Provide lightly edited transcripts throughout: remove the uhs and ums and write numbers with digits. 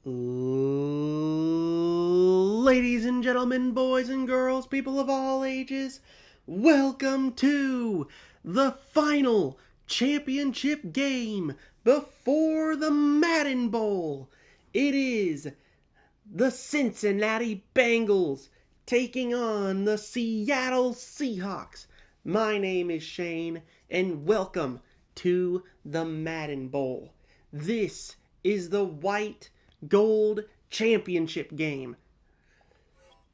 Ladies and gentlemen, boys and girls, people of all ages, welcome to the final championship game before the Madden Bowl. It is the Cincinnati Bengals taking on the Seattle Seahawks. My name is Shane, and welcome to the Madden Bowl. This is the white gold championship game.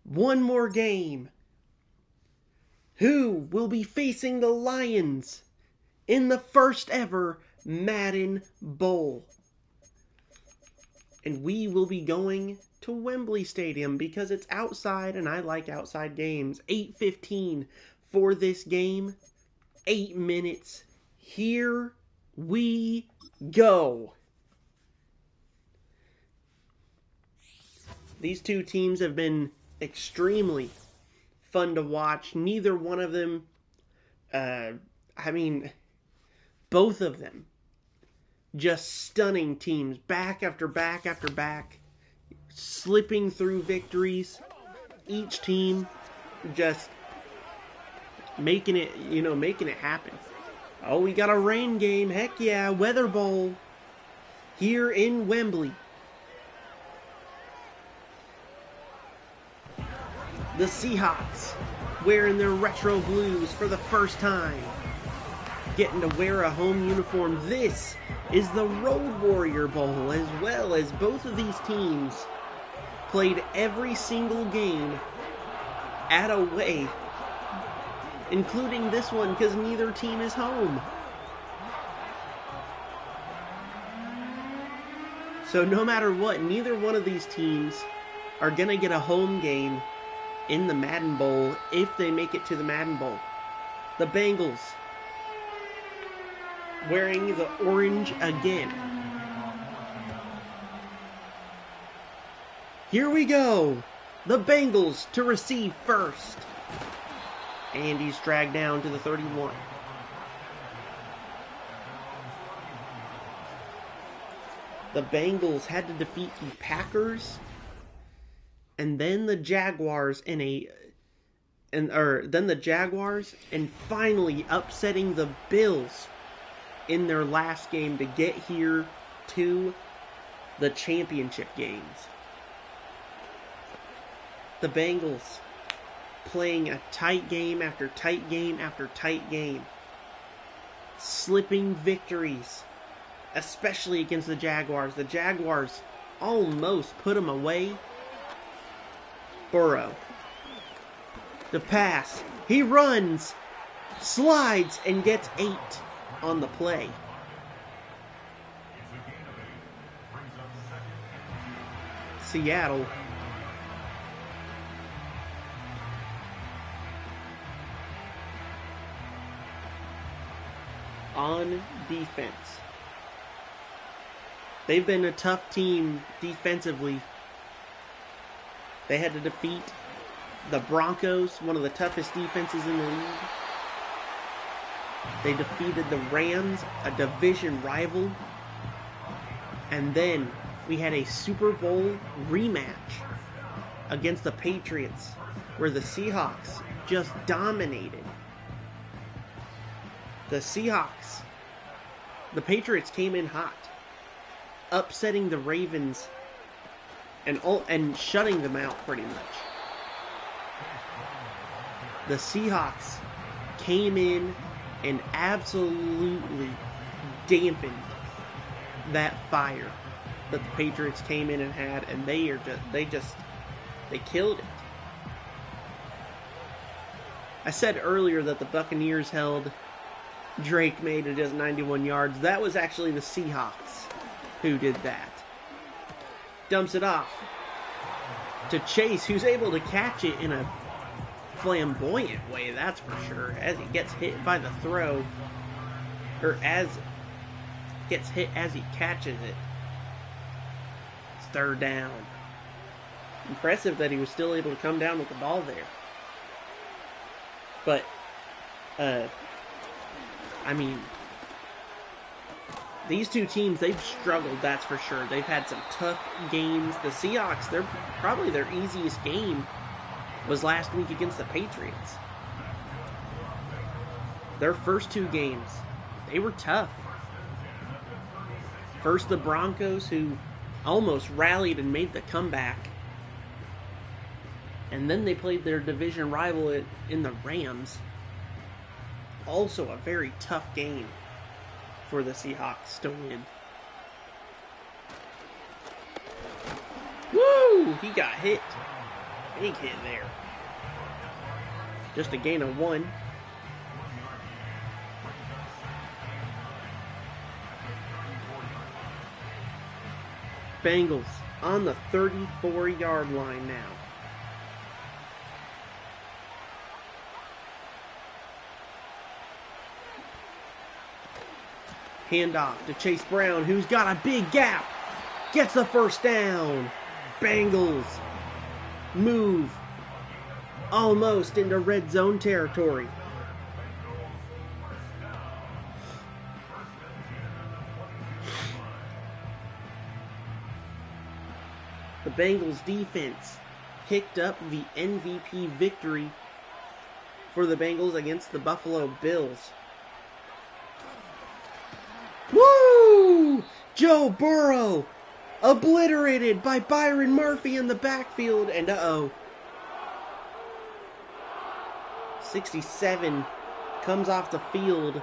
One more game. Who will be facing the Lions in the first ever Madden Bowl? And we will be going to Wembley Stadium because it's outside and I like outside games. 8:15 for this game. 8 minutes. Here we go. These two teams have been extremely fun to watch. Neither one of them, both of them, just stunning teams, back after back after back, slipping through victories. Each team just making it happen. Oh, we got a rain game. Heck yeah, Weather Bowl here in Wembley. The Seahawks wearing their retro blues for the first time, getting to wear a home uniform. This is the Road Warrior Bowl, as well as both of these teams played every single game at away, including this one because neither team is home. So no matter what, neither one of these teams are going to get a home game in the Madden Bowl if they make it to the Madden Bowl. The Bengals wearing the orange again. Here we go. The Bengals to receive first. And he's dragged down to the 31. The Bengals had to defeat the Packers and then the Jaguars and finally upsetting the Bills in their last game to get here to the championship games. The Bengals playing a tight game after tight game after tight game, slipping victories, especially against the Jaguars. The Jaguars almost put them away. Burrow. The pass. He runs, slides, and gets 8 on the play. Seattle on defense. They've been a tough team defensively. They had to defeat the Broncos, one of the toughest defenses in the league. They defeated the Rams, a division rival. And then we had a Super Bowl rematch against the Patriots, where the Seahawks just dominated. The Patriots came in hot, upsetting the Ravens and shutting them out pretty much. The Seahawks came in and absolutely dampened that fire that the Patriots came in and had, and they killed it. I said earlier that the Buccaneers held Drake May to just 91 yards. That was actually the Seahawks who did that. Dumps it off to Chase, who's able to catch it in a flamboyant way, that's for sure, as he gets hit by the throw, or as gets hit as he catches it. It's third down. Impressive that he was still able to come down with the ball there. But, These two teams, they've struggled, that's for sure. They've had some tough games. The Seahawks, probably their easiest game was last week against the Patriots. Their first two games, they were tough. First, the Broncos, who almost rallied and made the comeback. And then they played their division rival in the Rams. Also a very tough game for the Seahawks to win. Woo! He got hit. Big hit there. Just a gain of 1. Bengals on the 34-yard line now. Handoff to Chase Brown, who's got a big gap. Gets the first down. Bengals move almost into red zone territory. The Bengals defense picked up the MVP victory for the Bengals against the Buffalo Bills. Woo! Joe Burrow obliterated by Byron Murphy in the backfield, and 67 comes off the field.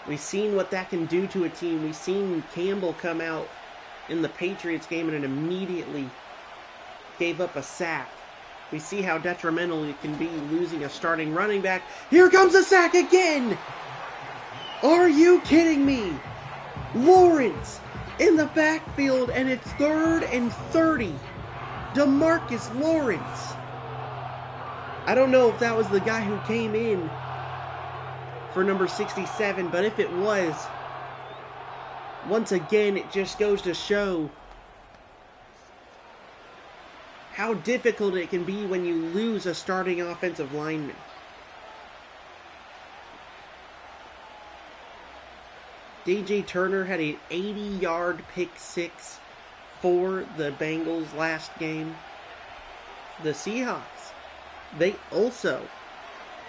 We've seen what that can do to a team. We've seen Campbell come out in the Patriots game and immediately gave up a sack. We see how detrimental it can be losing a starting running back. Here comes a sack again! Are you kidding me? Lawrence in the backfield, and it's 3rd and 30. DeMarcus Lawrence. I don't know if that was the guy who came in for number 67, but if it was, once again, it just goes to show how difficult it can be when you lose a starting offensive lineman. DJ Turner had an 80-yard pick six for the Bengals last game. The Seahawks, they also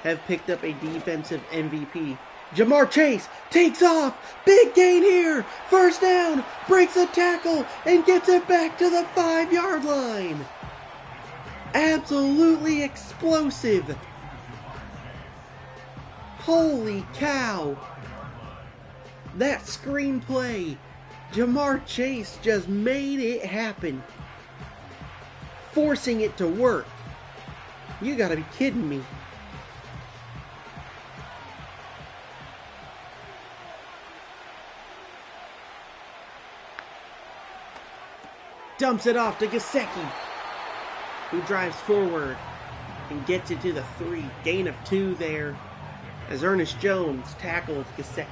have picked up a defensive MVP. Jamar Chase takes off. Big gain here. First down. Breaks a tackle and gets it back to the 5-yard line. Absolutely explosive. Holy cow. That screenplay. Jamar Chase just made it happen. Forcing it to work. You gotta be kidding me. Dumps it off to Gesicki, who drives forward and gets it to the 3. Gain of 2 there as Ernest Jones tackles Gesicki.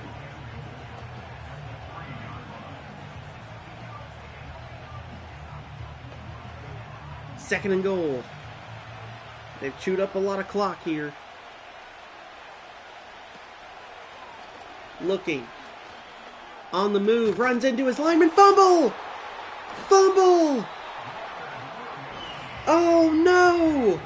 Second and goal. They've chewed up a lot of clock here. Looking. On the move. Runs into his lineman. Fumble! Fumble! Oh no!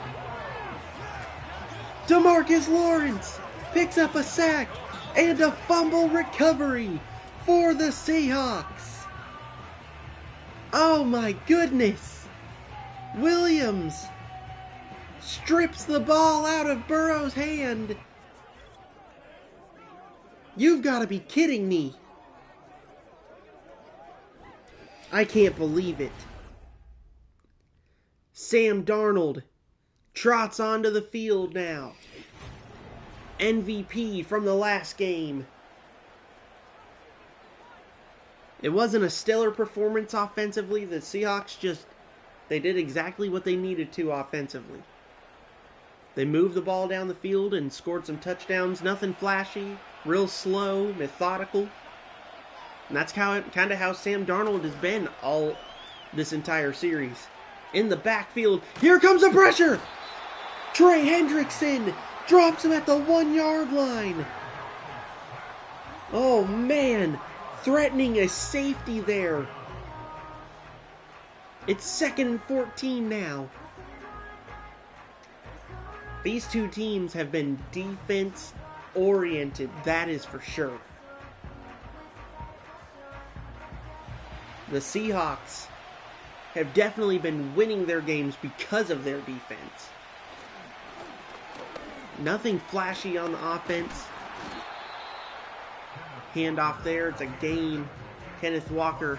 DeMarcus Lawrence picks up a sack and a fumble recovery for the Seahawks. Oh my goodness! Williams strips the ball out of Burrow's hand. You've got to be kidding me. I can't believe it. Sam Darnold trots onto the field now. MVP from the last game. It wasn't a stellar performance offensively. The Seahawks they did exactly what they needed to offensively. They moved the ball down the field and scored some touchdowns. Nothing flashy, real slow, methodical. And that's kind of how Sam Darnold has been all this entire series. In the backfield, here comes the pressure! Trey Hendrickson drops him at the 1-yard line. Oh man, threatening a safety there. It's 2nd and 14 now. These two teams have been defense oriented, that is for sure. The Seahawks have definitely been winning their games because of their defense. Nothing flashy on the offense. Handoff there, it's a gain. Kenneth Walker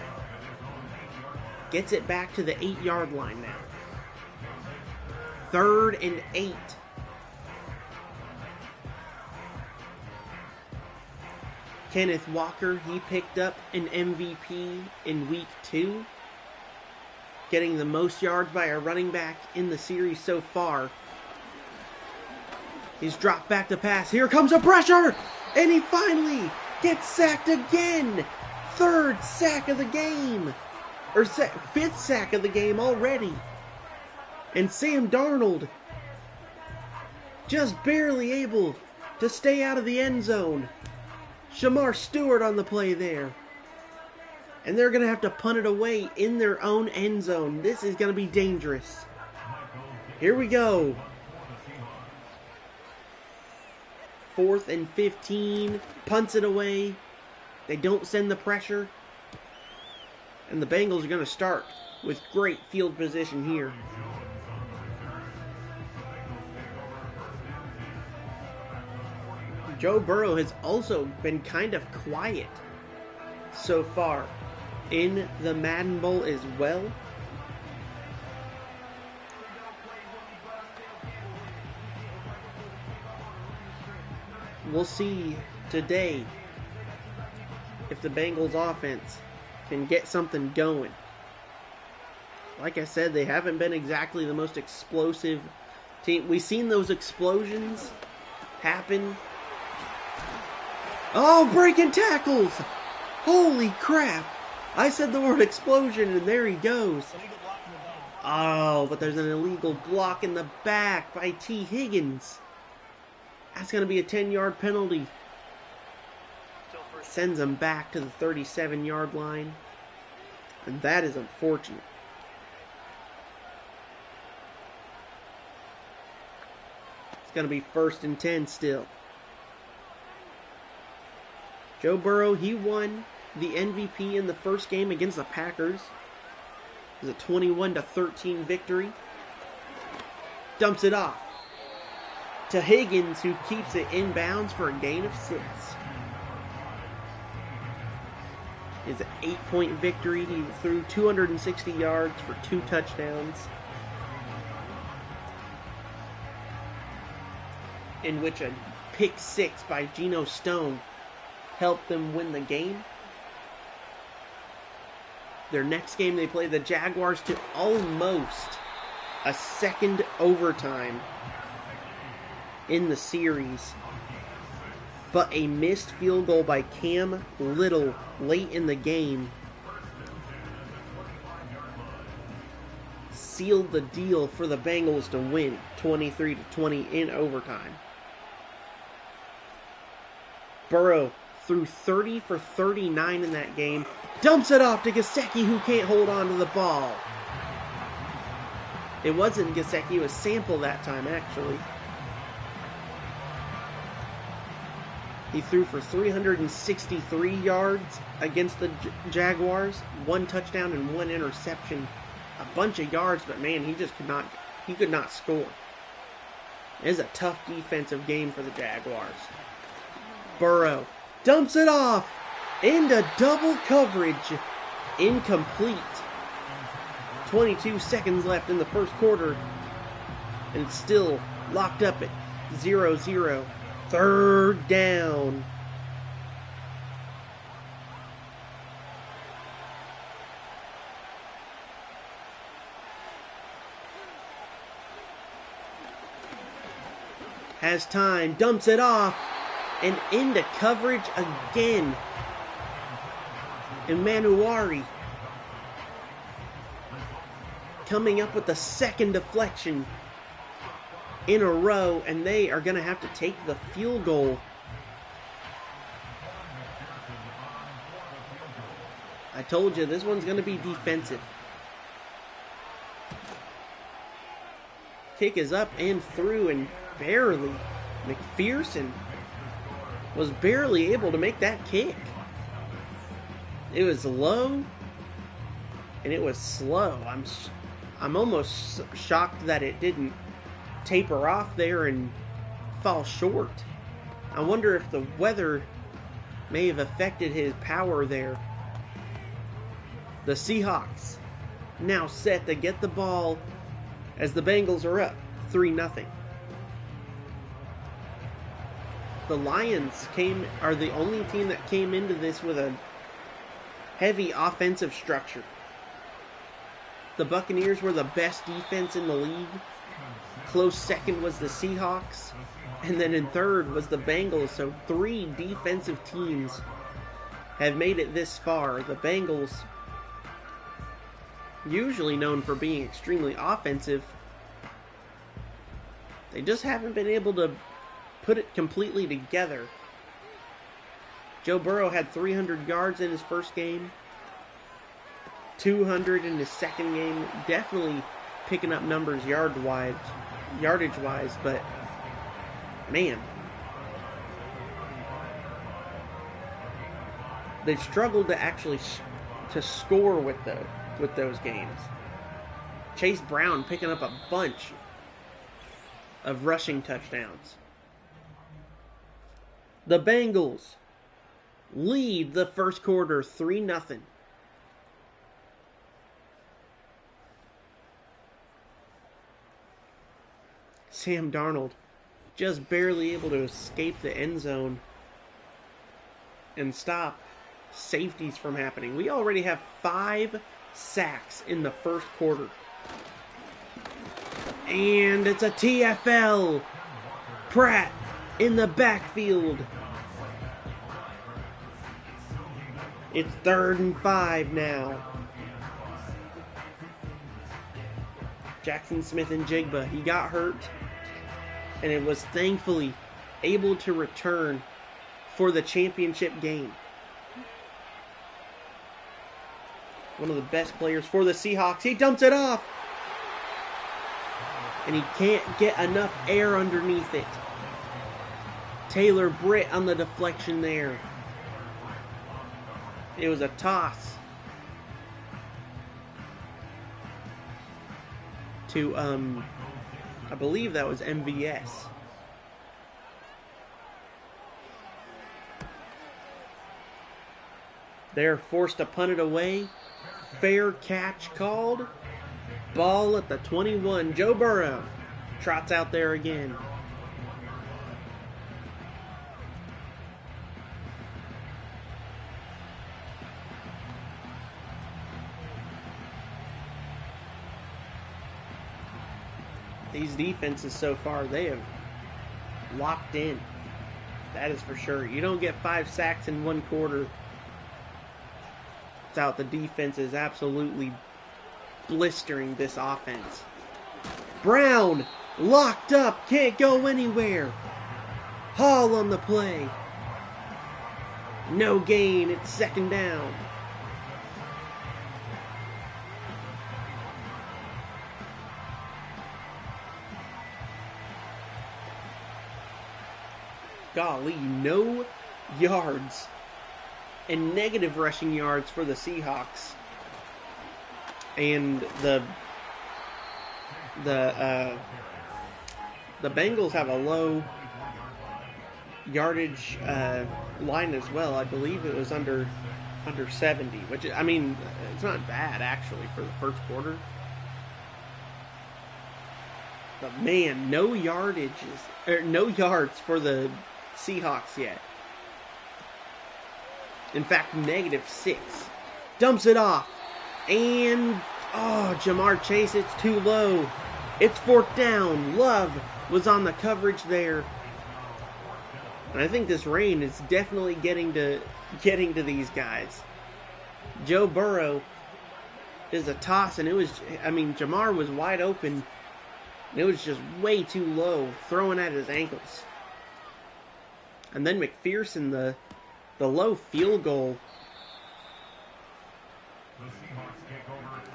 gets it back to the 8-yard line now. 3rd and 8. Kenneth Walker, he picked up an MVP in week 2, getting the most yards by a running back in the series so far. He's dropped back to pass. Here comes a pressure! And he finally gets sacked again! 3rd sack of the game! Or 5th sack of the game already. And Sam Darnold just barely able to stay out of the end zone. Shamar Stewart on the play there. And they're going to have to punt it away in their own end zone. This is going to be dangerous. Here we go. 4th and 15. Punts it away. They don't send the pressure. And the Bengals are going to start with great field position here. Joe Burrow has also been kind of quiet so far in the Madden Bowl as well. We'll see today if the Bengals offense can get something going. Like I said, they haven't been exactly the most explosive team. We've seen those explosions happen. Oh, breaking tackles! Holy crap! I said the word explosion, and there he goes. Oh, but there's an illegal block in the back by T. Higgins. That's going to be a 10-yard penalty. Sends him back to the 37-yard line. And that is unfortunate. It's going to be 1st and 10 still. Joe Burrow, he won the MVP in the first game against the Packers. It was a 21-13 victory. Dumps it off to Higgins, who keeps it inbounds for a gain of 6. It's an 8-point victory. He threw 260 yards for 2 touchdowns, in which a pick 6 by Geno Stone helped them win the game. Their next game, they play the Jaguars to almost a second overtime in the series. But a missed field goal by Cam Little late in the game sealed the deal for the Bengals to win 23-20 in overtime. Burrow threw 30 for 39 in that game. Dumps it off to Gesicki, who can't hold on to the ball. It wasn't Gesicki, it was Sample that time, actually. He threw for 363 yards against the Jaguars. 1 touchdown and 1 interception. A bunch of yards, but man, he could not score. It is a tough defensive game for the Jaguars. Burrow dumps it off into double coverage. Incomplete. 22 seconds left in the first quarter. And it's still locked up at 0-0. 3rd down. Has time, dumps it off, and into coverage again. Emanuari coming up with the second deflection in a row, and they are going to have to take the field goal. I told you, this one's going to be defensive. Kick is up and through, and barely. McPherson was barely able to make that kick. It was low, and it was slow. I'm almost shocked that it didn't taper off there and fall short. I wonder if the weather may have affected his power there. The Seahawks now set to get the ball as the Bengals are up 3-0. The Lions are the only team that came into this with a heavy offensive structure. The Buccaneers were the best defense in the league. Close second was the Seahawks. And then in third was the Bengals. So 3 defensive teams have made it this far. The Bengals, usually known for being extremely offensive, they just haven't been able to put it completely together. Joe Burrow had 300 yards in his first game, 200 in his second game. Definitely picking up numbers yardage-wise, but man, they've struggled to actually to score with those games. Chase Brown picking up a bunch of rushing touchdowns. The Bengals lead the first quarter 3-0. Sam Darnold just barely able to escape the end zone and stop safeties from happening. We already have 5 sacks in the first quarter. And it's a TFL. Pratt in the backfield. It's 3rd and 5 now. Jackson Smith and Jigba, he got hurt, and it was thankfully able to return for the championship game. One of the best players for the Seahawks. He dumps it off, and he can't get enough air underneath it. Taylor Britt on the deflection there. It was a toss to, I believe that was MVS. They're forced to punt it away. Fair catch called. Ball at the 21. Joe Burrow trots out there again. These defenses so far, they have locked in. That is for sure. You don't get 5 sacks in one quarter without the defense is absolutely blistering this offense. Brown locked up, can't go anywhere. Hall on the play. No gain, it's 2nd down. Golly, no yards and negative rushing yards for the Seahawks. And the Bengals have a low yardage line as well. I believe it was under 70, which, I mean, it's not bad actually for the first quarter. But man, no yards for the Seahawks yet. In fact, -6. Dumps it off. And, Jamar Chase, it's too low. It's 4th down. Love was on the coverage there. And I think this rain is definitely getting to these guys. Joe Burrow is a toss, and Jamar was wide open. And it was just way too low, throwing at his ankles. And then McPherson, the low field goal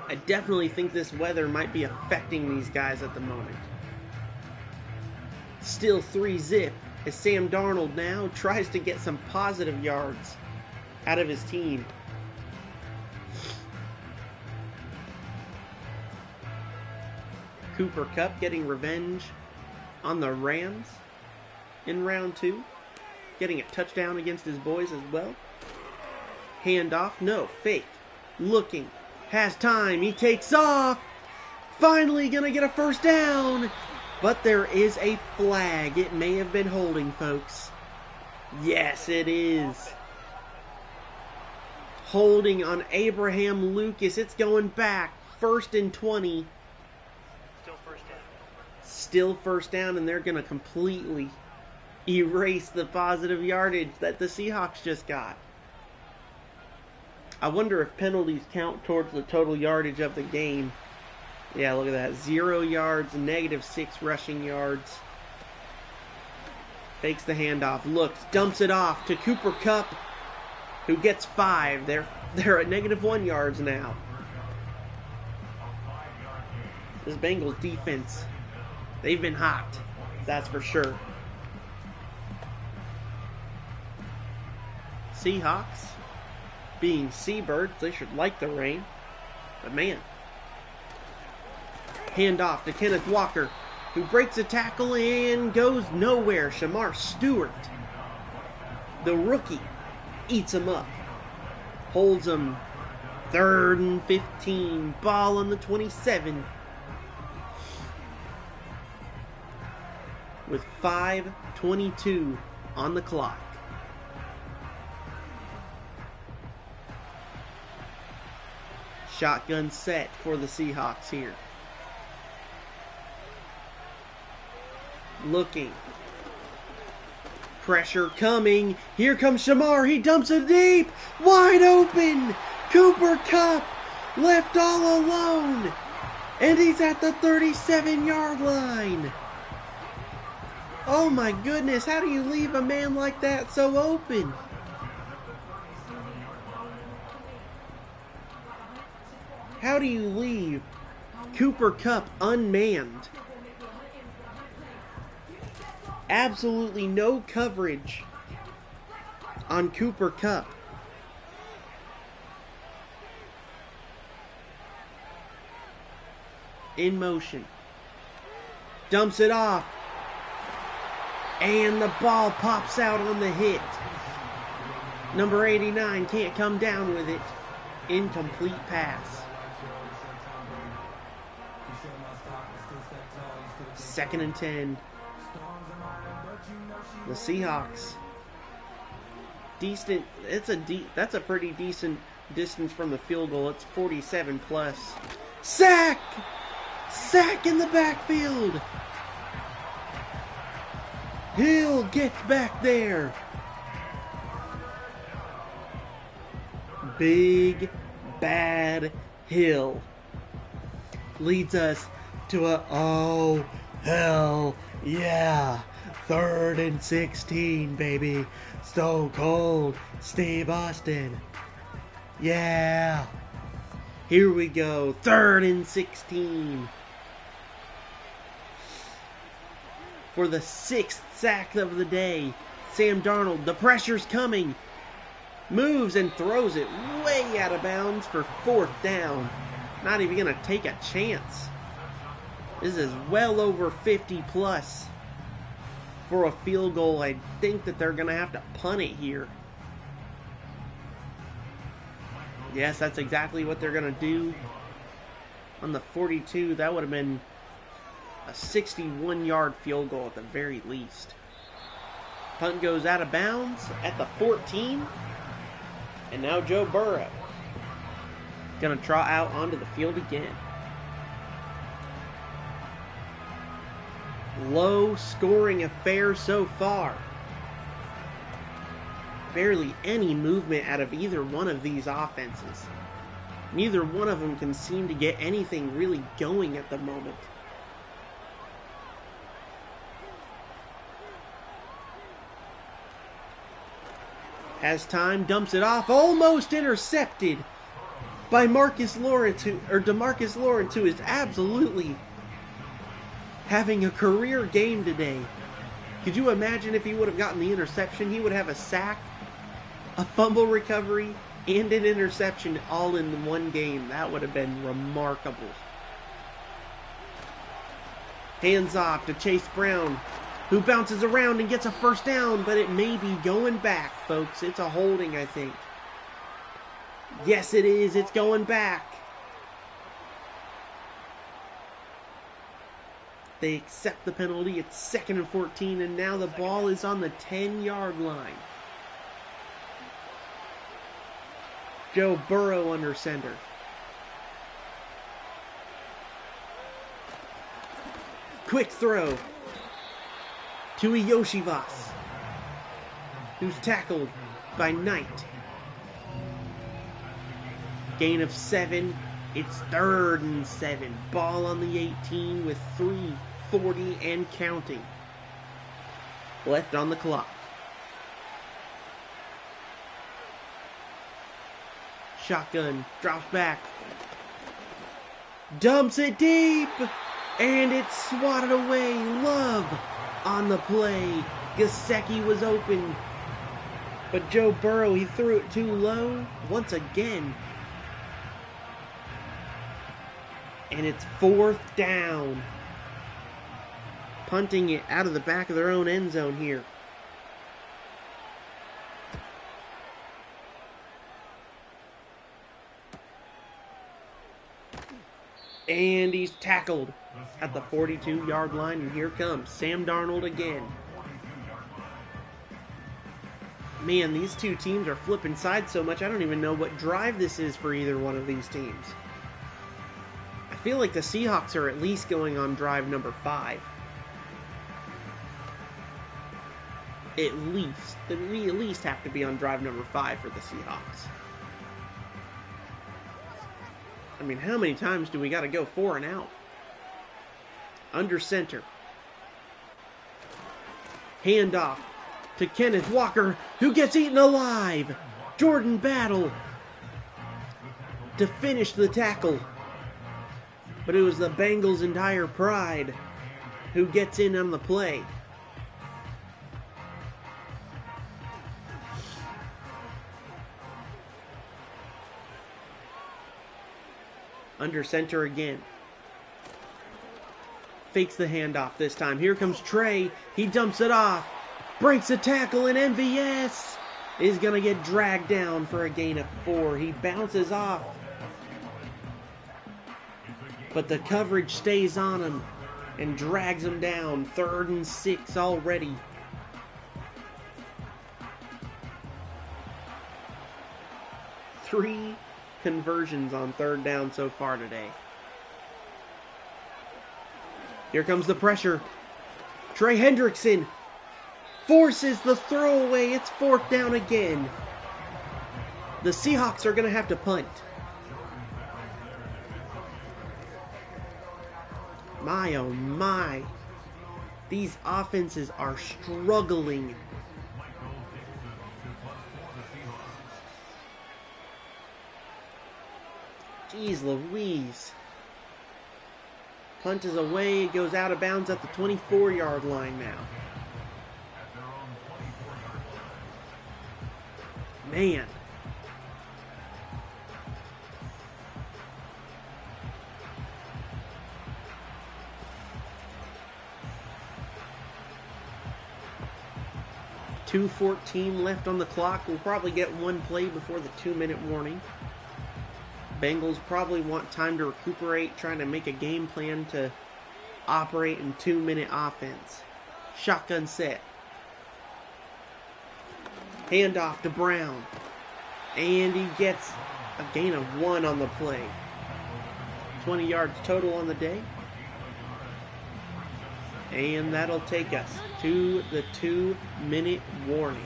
I definitely think this weather might be affecting these guys at the moment. Still 3-zip as Sam Darnold now tries to get some positive yards out of his team. Cooper Kupp getting revenge on the Rams in round 2. Getting a touchdown against his boys as well. Handoff, no, fake. Looking, has time, he takes off. Finally gonna get a first down. But there is a flag. It may have been holding, folks. Yes, it is. Holding on Abraham Lucas. It's going back. 1st and 20. Still first down. Still first down, and they're going to completely erase the positive yardage that the Seahawks just got. I wonder if penalties count towards the total yardage of the game. Yeah, look at that. 0 yards, -6 rushing yards. Fakes the handoff, looks, dumps it off to Cooper Kupp, who gets 5. They're at -1 yards now. This Bengals defense, they've been hot. That's for sure. Seahawks, being seabirds, they should like the rain. But man, handoff to Kenneth Walker, who breaks a tackle and goes nowhere. Shamar Stewart, the rookie, eats him up. Holds him. 3rd and 15. Ball on the 27. With 5:22 on the clock. Shotgun set for the Seahawks here. Looking. Pressure coming. Here comes Shamar. He dumps it deep. Wide open. Cooper Kupp left all alone. And he's at the 37-yard line. Oh my goodness. How do you leave a man like that so open? How do you leave Cooper Kupp unmanned? Absolutely no coverage on Cooper Kupp. In motion. Dumps it off. And the ball pops out on the hit. Number 89 can't come down with it. Incomplete pass. 2nd and 10. The Seahawks. Decent. That's a pretty decent distance from the field goal. It's 47 plus. Sack! Sack in the backfield. Hill gets back there. Big Bad Hill leads us to a oh hell yeah 3rd and 16, baby. Stone Cold Steve Austin. Yeah. Here we go. 3rd and 16. For the 6th sack of the day. Sam Darnold, the pressure's coming. Moves and throws it way out of bounds for 4th down. Not even going to take a chance. This is well over 50 plus. For a field goal, I think that they're going to have to punt it here. Yes, that's exactly what they're going to do. On the 42, that would have been a 61-yard field goal at the very least. Punt goes out of bounds at the 14. And now Joe Burrow going to trot out onto the field again. Low scoring affair so far. Barely any movement out of either one of these offenses. Neither one of them can seem to get anything really going at the moment. Has time, dumps it off, almost intercepted. by DeMarcus Lawrence, who is absolutely having a career game today. Could you imagine if he would have gotten the interception? He would have a sack, a fumble recovery, and an interception all in one game. That would have been remarkable. Hands off to Chase Brown, who bounces around and gets a first down, but it may be going back, folks. It's a holding, I think. Yes, it is. It's going back. They accept the penalty. It's 2nd and 14, and now the ball is on the 10-yard line. Joe Burrow under center. Quick throw to Yoshivas, who's tackled by Knight. Gain of 7. It's 3rd and 7. Ball on the 18 with 3:40 and counting left on the clock. Shotgun, drops back, dumps it deep, and it's swatted away. Love on the play. Gesicki was open, but Joe Burrow, he threw it too low once again. And it's 4th down. Punting it out of the back of their own end zone here. And he's tackled at the 42-yard line, and here comes Sam Darnold again. Man, these two teams are flipping sides so much, I don't even know what drive this is for either one of these teams. I feel like the Seahawks are at least going on drive number 5. At least. We at least have to be on drive number 5 for the Seahawks. I mean, how many times do we got to go 4 and out? Under center. Handoff to Kenneth Walker, who gets eaten alive. Jordan Battle to finish the tackle. But it was the Bengals' entire pride who gets in on the play. Under center again. Fakes the handoff this time. Here comes Trey. He dumps it off. Breaks a tackle, and MVS is going to get dragged down for a gain of 4. He bounces off, but the coverage stays on him and drags him down. 3rd and 6 already. Three conversions on 3rd down so far today. Here comes the pressure. Trey Hendrickson forces the throwaway. It's 4th down again. The Seahawks are going to have to punt. My, oh my. These offenses are struggling. Jeez Louise. Punt is away. It goes out of bounds at the 24-yard line now. Man. .2:14 left on the clock. We'll probably get one play before the 2-minute warning. Bengals probably want time to recuperate, trying to make a game plan to operate in 2-minute offense. Shotgun set. Handoff to Brown. And he gets a gain of 1 on the play. 20 yards total on the day. And that'll take us to the 2-minute warning.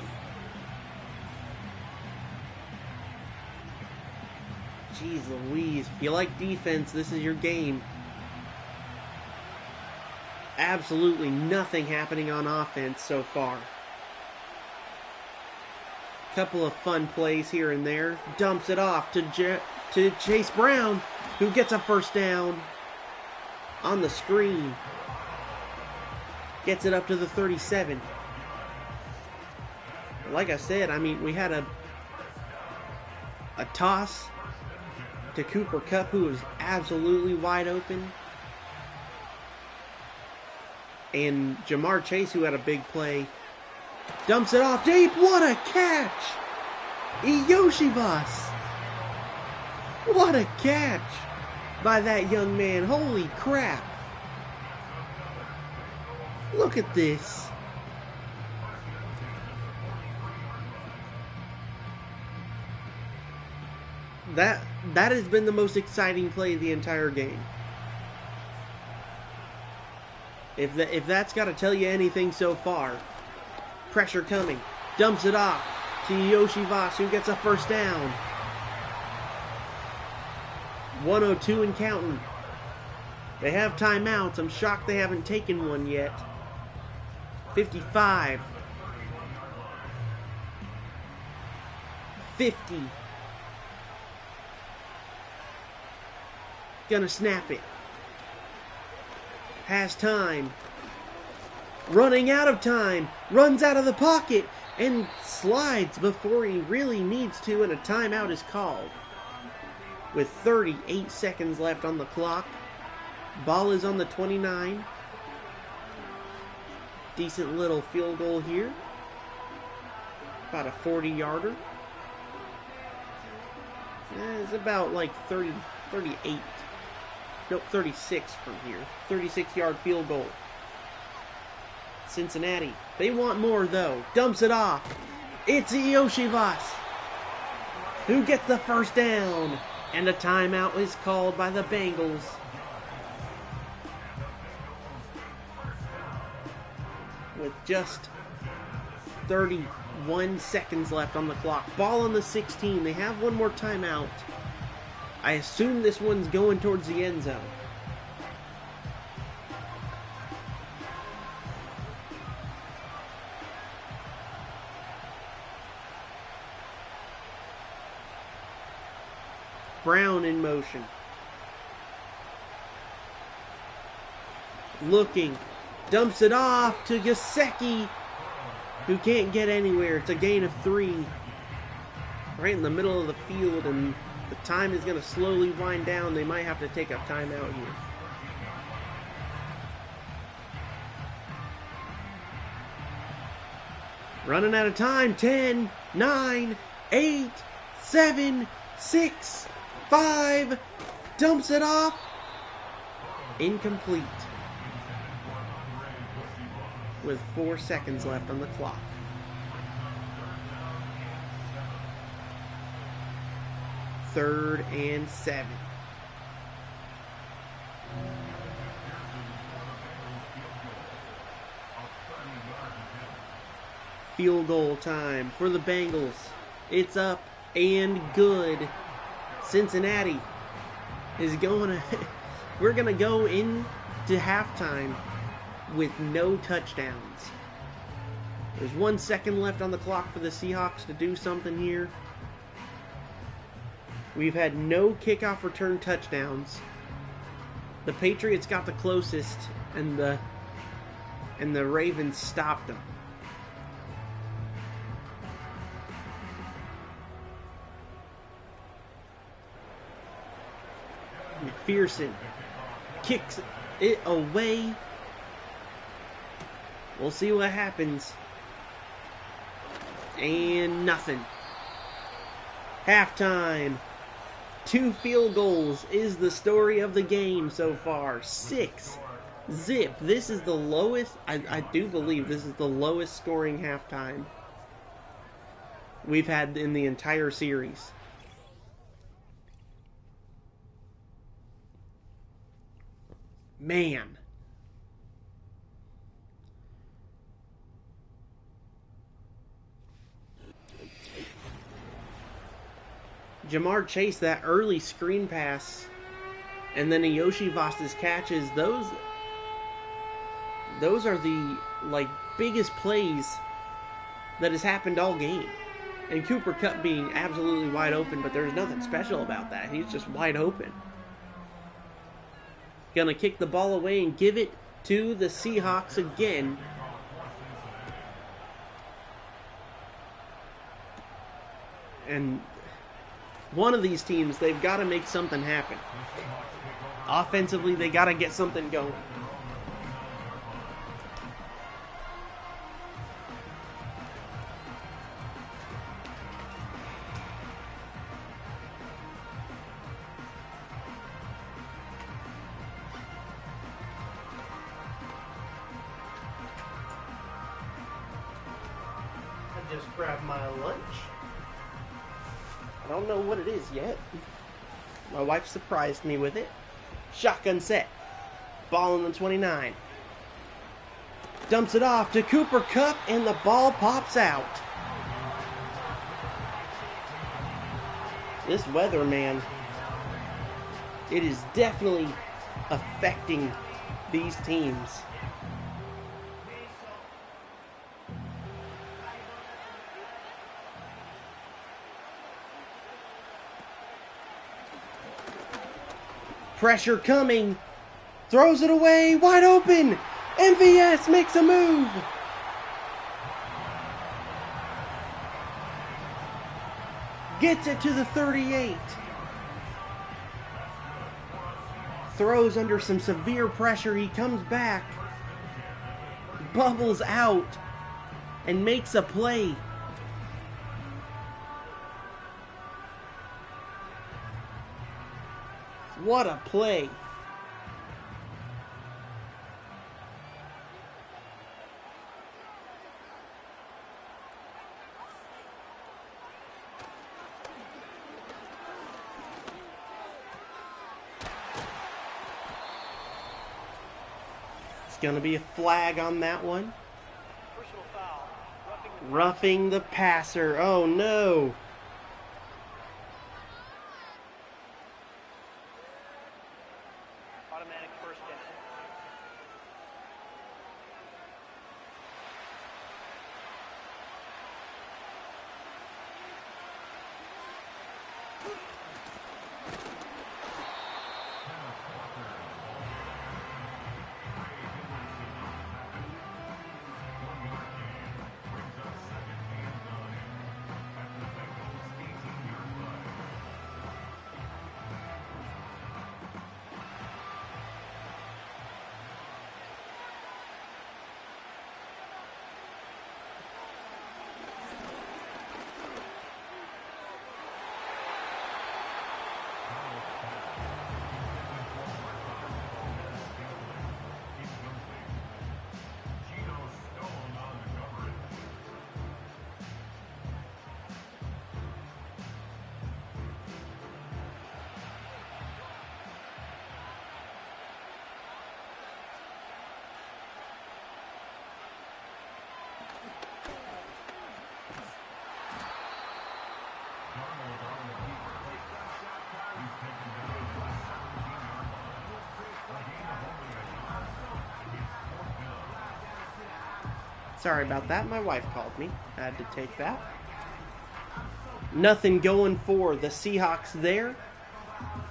Jeez Louise, if you like defense, this is your game. Absolutely nothing happening on offense so far. Couple of fun plays here and there. Dumps it off to Chase Brown, who gets a first down on the screen. Gets it up to the 37. Like I said, I mean, we had a toss to Cooper Kupp, who was absolutely wide open. And Jamar Chase, who had a big play, dumps it off deep. What a catch! Yoshivas! What a catch by that young man. Holy crap. Look at this. That has been the most exciting play of the entire game. If that's got to tell you anything so far. Pressure coming. Dumps it off to Yoshivas, who gets a first down. 102 and counting. They have timeouts. I'm shocked they haven't taken one yet. 55. 50. Gonna snap it. Has time. Running out of time. Runs out of the pocket and slides before he really needs to, and a timeout is called. With 38 seconds left on the clock. Ball is on the 29. Decent little field goal here. About a 40-yarder. It's about like 38. Nope, 36 from here. 36-yard field goal. Cincinnati. They want more, though. Dumps it off. It's Yoshivas, who gets the first down. And a timeout is called by the Bengals. With just 31 seconds left on the clock. Ball on the 16. They have one more timeout. I assume this one's going towards the end zone. Brown in motion. Looking. Dumps it off to Gesicki, who can't get anywhere. It's a gain of 3. Right in the middle of the field, and the time is going to slowly wind down. They might have to take a timeout here. Running out of time. 10, 9, 8, 7, 6, 5. Dumps it off. Incomplete. With 4 seconds left on the clock. Third and 7. Field goal time for the Bengals. It's up and good. Cincinnati is going to... We're going to go into halftime with no touchdowns. There's 1 second left on the clock for the Seahawks to do something here. We've had no kickoff return touchdowns. The Patriots got the closest, and the Ravens stopped them. McPherson kicks it away. We'll see what happens. And nothing. Halftime. 2 field goals is the story of the game so far. 6-zip. This is the lowest, I do believe this is the lowest scoring halftime we've had in the entire series. Man. Jamar Chase, that early screen pass, and then Yoshivas' catches, those are the biggest plays that has happened all game. And Cooper Kupp being absolutely wide open, but there's nothing special about that. He's just wide open. Gonna kick the ball away and give it to the Seahawks again. And one of these teams, they've got to make something happen. Offensively, they got to get something going. I just grabbed my lunch. I don't know what it is yet. My wife surprised me with it. Shotgun set. Ball in the 29. Dumps it off to Cooper Kupp, and the ball pops out. This weather, man, it is definitely affecting these teams. Pressure coming. Throws it away. Wide open. MVS makes a move. Gets it to the 38. Throws under some severe pressure. He comes back. Bubbles out. And makes a play. What a play. It's going to be a flag on that one. Personal foul. Roughing the passer. Oh no. Automatic first down. Sorry about that. My wife called me. I had to take that. Nothing going for the Seahawks there.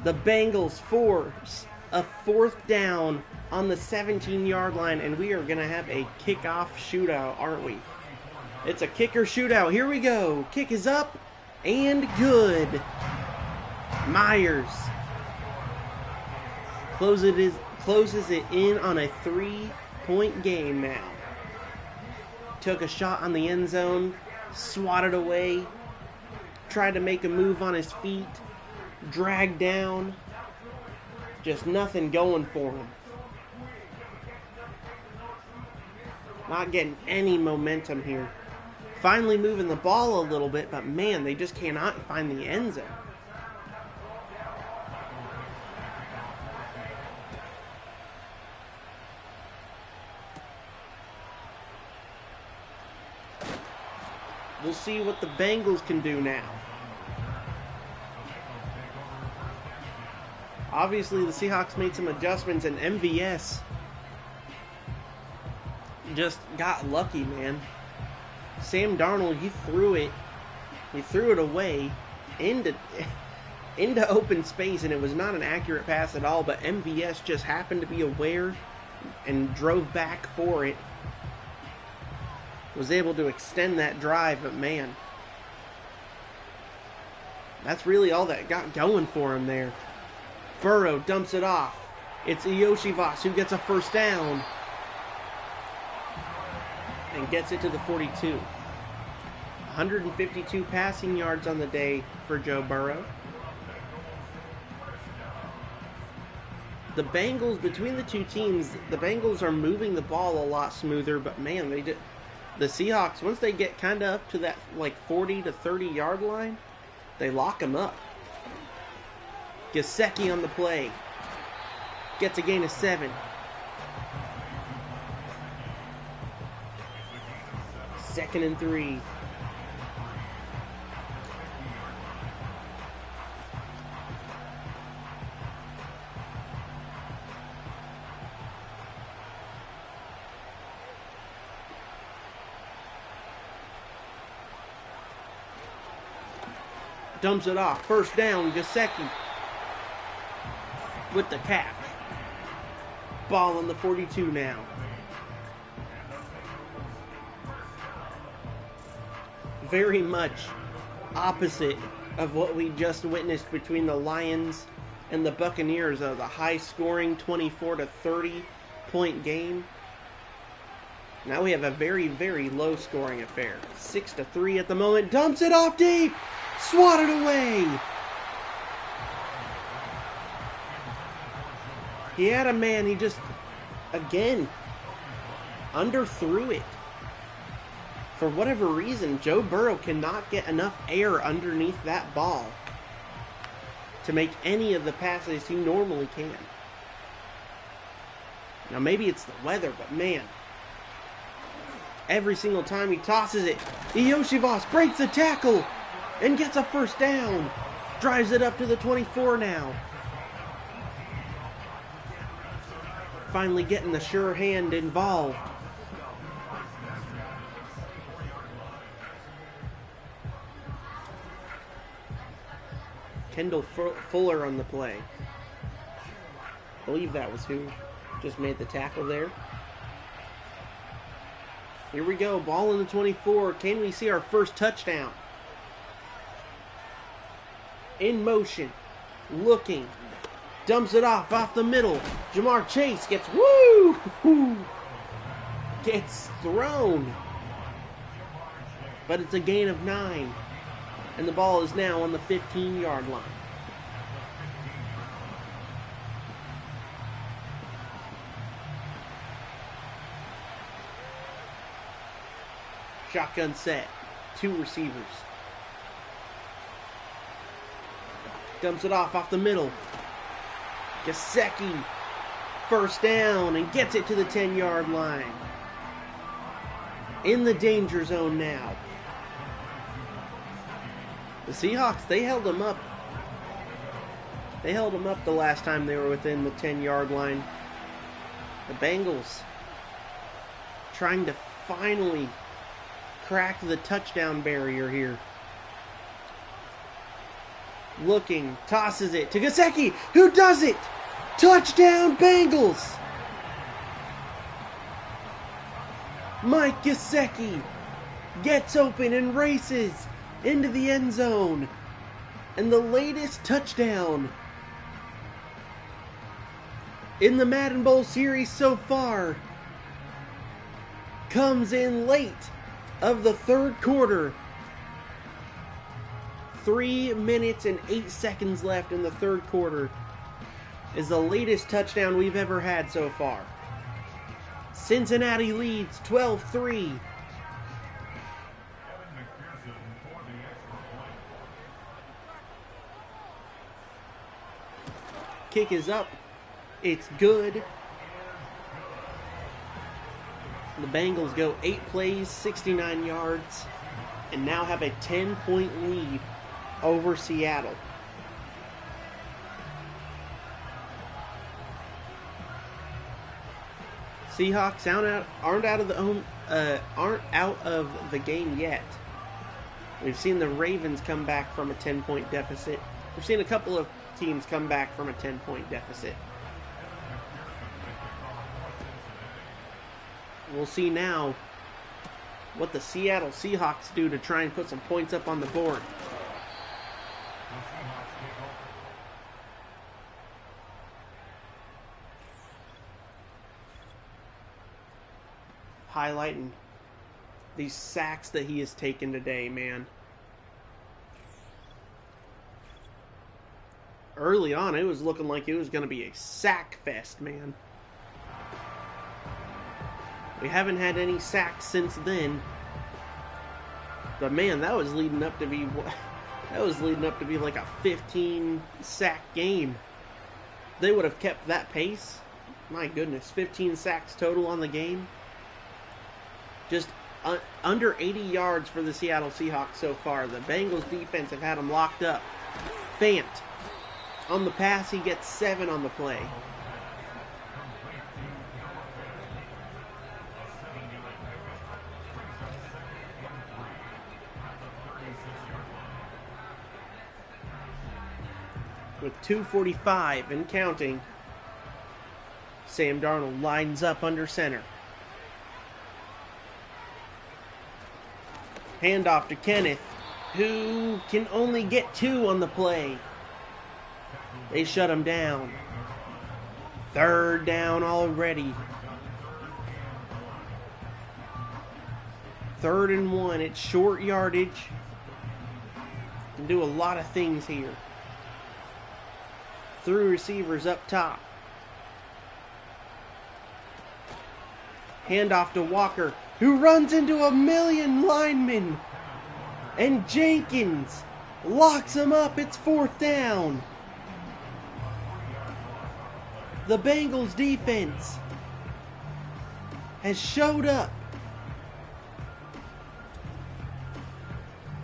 The Bengals force a fourth down on the 17-yard line, and we are going to have a kickoff shootout, aren't we? It's a kicker shootout. Here we go. Kick is up and good. Myers closes it in on a 3-point game now. Took a shot on the end zone, swatted away, tried to make a move on his feet, dragged down. Just nothing going for him. Not getting any momentum here. Finally moving the ball a little bit, but man, they just cannot find the end zone. We'll see what the Bengals can do now. Obviously, the Seahawks made some adjustments, and MVS just got lucky, man. Sam Darnold, he threw it He threw it away into open space, and it was not an accurate pass at all, but MVS just happened to be aware and drove back for it. Was able to extend that drive, but man, that's really all that got going for him there. Burrow dumps it off. It's Iosivas who gets a first down and gets it to the 42. 152 passing yards on the day for Joe Burrow. The Bengals, between the two teams, the Bengals are moving the ball a lot smoother, but man, the Seahawks, once they get kind of up to that like 40 to 30 yard line, they lock them up. Gesicki on the play. Gets a gain of 7. Second and 3. Dumps it off. First down, Gesicki with the catch. Ball on the 42 now. Very much opposite of what we just witnessed between the Lions and the Buccaneers of the high-scoring 24 to 30 point game. Now we have a very, very low-scoring affair. 6 to 3 at the moment. Dumps it off deep. Swatted away. He had a man. He just, again, underthrew it. For whatever reason, Joe Burrow cannot get enough air underneath that ball to make any of the passes he normally can. Now, maybe it's the weather, but man, every single time he tosses it, Iosivas breaks the tackle and gets a first down. Drives it up to the 24 now. Finally getting the sure hand involved. Kendall Fuller on the play. I believe that was who just made the tackle there. Here we go. Ball in the 24. Can we see our first touchdown? In motion. Looking. Dumps it off the middle. Jamar Chase gets gets thrown. But it's a gain of 9. And the ball is now on the 15-yard line. Shotgun set. 2 receivers. Dumps it off the middle. Gesicki, first down, and gets it to the 10-yard line. In the danger zone now. The Seahawks, they held them up. They held them up the last time they were within the 10-yard line. The Bengals trying to finally crack the touchdown barrier here. Looking, tosses it to Gesicki, who does it? Touchdown Bengals! Mike Gesicki gets open and races into the end zone. And the latest touchdown in the Madden Bowl series so far comes in late of the third quarter. 3 minutes and 8 seconds left in the third quarter is the latest touchdown we've ever had so far. Cincinnati leads 12-3. Kick is up. It's good. The Bengals go 8 plays, 69 yards, and now have a 10-point lead over Seattle. Seahawks aren't out of the game yet. We've seen the Ravens come back from a 10-point deficit. We've seen a couple of teams come back from a 10-point deficit. We'll see now what the Seattle Seahawks do to try and put some points up on the board. Highlighting these sacks that he has taken today, man. Early on, it was looking like it was going to be a sack fest, man. We haven't had any sacks since then. But man, that was leading up to be like a 15 sack game. They would have kept that pace. My goodness, 15 sacks total on the game. Just under 80 yards for the Seattle Seahawks so far. The Bengals defense have had them locked up. Fant. On the pass, he gets 7 on the play. With 2:45 and counting, Sam Darnold lines up under center. Handoff to Kenneth, who can only get 2 on the play. They shut him down. 3rd down already. 3rd and 1. It's short yardage. Can do a lot of things here. 3 receivers up top. Handoff to Walker, who runs into a million linemen. And Jenkins locks him up. It's 4th down. The Bengals defense has showed up.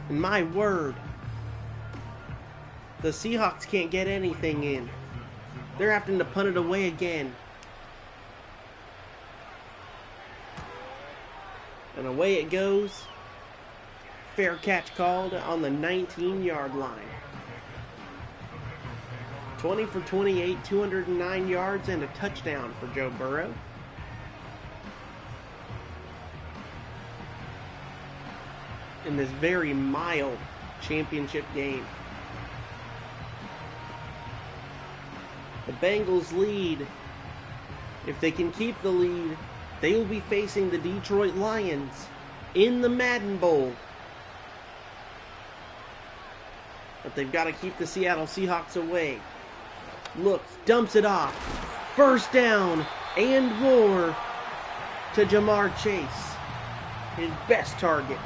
And my word, the Seahawks can't get anything in. They're having to punt it away again. And away it goes. Fair catch called on the 19-yard line. 20 for 28, 209 yards, and a touchdown for Joe Burrow. In this very mild championship game. The Bengals lead. If they can keep the lead, they will be facing the Detroit Lions in the Madden Bowl. But they've got to keep the Seattle Seahawks away. Looks, dumps it off. 1st down and more to Jamar Chase. His best target.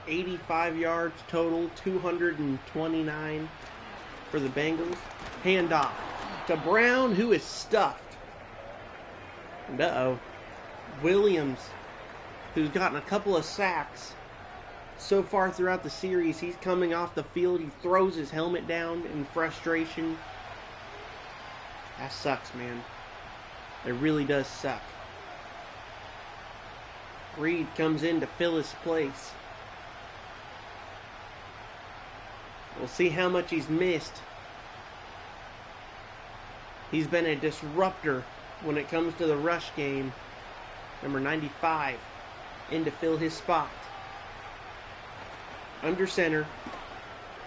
$85 yards total, 229 for the Bengals. Handoff to Brown, who is stuffed. And Williams, who's gotten a couple of sacks so far throughout the series, he's coming off the field. He throws his helmet down in frustration. That sucks, man. It really does suck. Reed comes in to fill his place. We'll see how much he's missed. He's been a disruptor when it comes to the rush game. Number 95 in to fill his spot. Under center.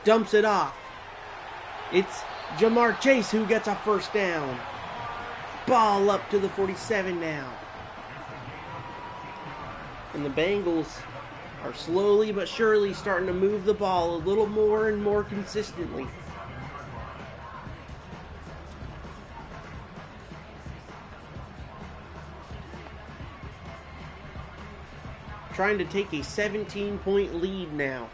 Dumps it off. It's Jamar Chase who gets a 1st down. Ball up to the 47 now. And the Bengals are slowly but surely starting to move the ball a little more and more consistently. Trying to take a 17-point lead now.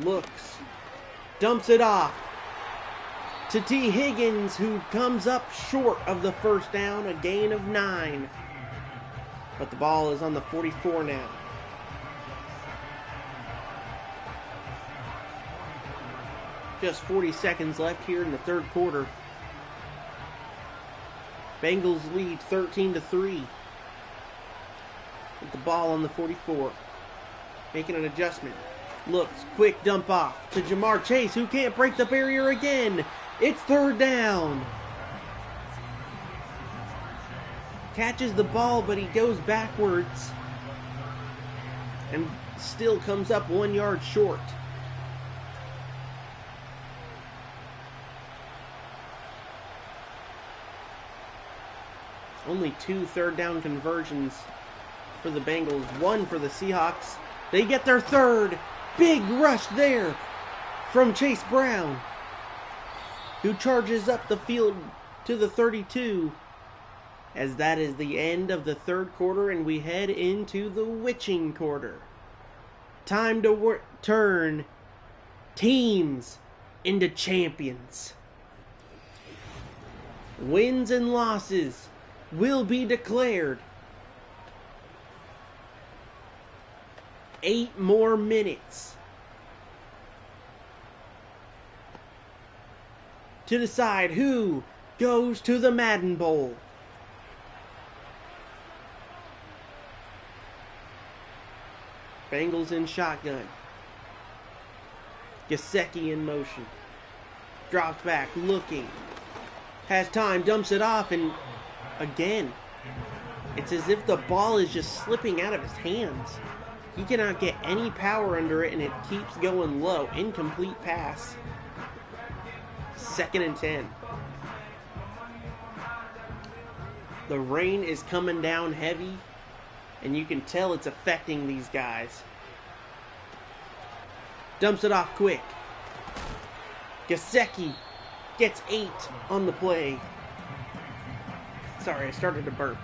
Looks, dumps it off to T. Higgins, who comes up short of the 1st down, a gain of 9. But the ball is on the 44 now. Just 40 seconds left here in the third quarter. Bengals lead 13-3. With the ball on the 44. Making an adjustment. Looks, quick dump off to Jamar Chase, who can't break the barrier again. It's third down. Catches the ball, but he goes backwards. And still comes up 1 yard short. Only 2 third down conversions for the Bengals, 1 for the Seahawks. They get their third. Big rush there from Chase Brown, who charges up the field to the 32. As that is the end of the third quarter and we head into the witching quarter. Time to turn teams into champions. Wins and losses will be declared. 8 more minutes to decide who goes to the Madden Bowl. Bengals in shotgun. Gesicki in motion. Drops back, looking. Has time, dumps it off, and again, it's as if the ball is just slipping out of his hands. He cannot get any power under it, and it keeps going low. Incomplete pass. 2nd and 10. The rain is coming down heavy, and you can tell it's affecting these guys. Dumps it off quick. Gesicki gets 8 on the play. Sorry, I started to burp,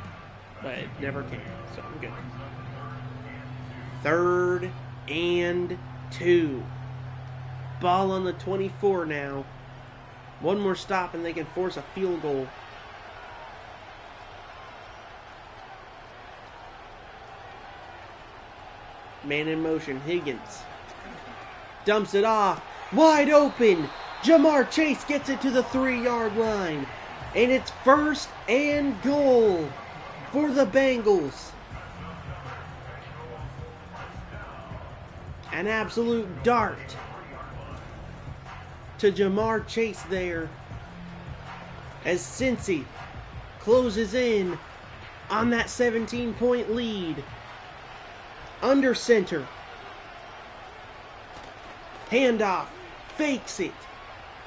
but it never came, so I'm good. 3rd and 2. Ball on the 24 now. 1 more stop and they can force a field goal. Man in motion, Higgins. Dumps it off. Wide open. Jamar Chase gets it to the 3-yard line. And it's 1st and goal for the Bengals. An absolute dart to Jamar Chase there as Cincy closes in on that 17-point lead. Under center. Handoff. Fakes it.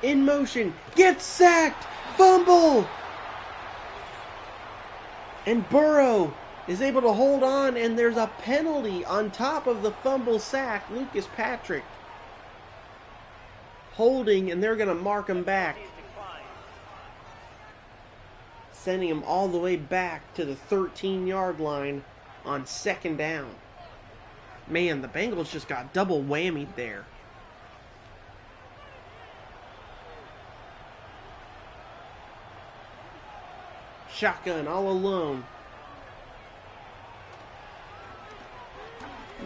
In motion. Gets sacked. Fumble. And Burrow is able to hold on, and there's a penalty on top of the fumble sack. Lucas Patrick holding, and they're going to mark him back, sending him all the way back to the 13-yard line on 2nd down. Man, the Bengals just got double whammied there. Shotgun all alone.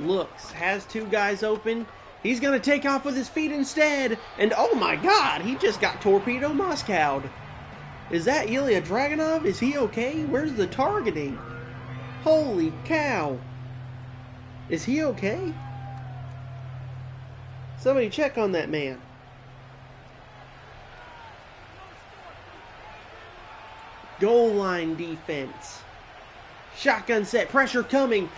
Looks, has 2 guys open. He's going to take off with his feet instead. And oh my God, he just got torpedo Moskow'd. Is that Ilya Dragunov? Is he okay? Where's the targeting? Holy cow. Is he okay? Somebody check on that man. Goal line defense. Shotgun set, pressure coming.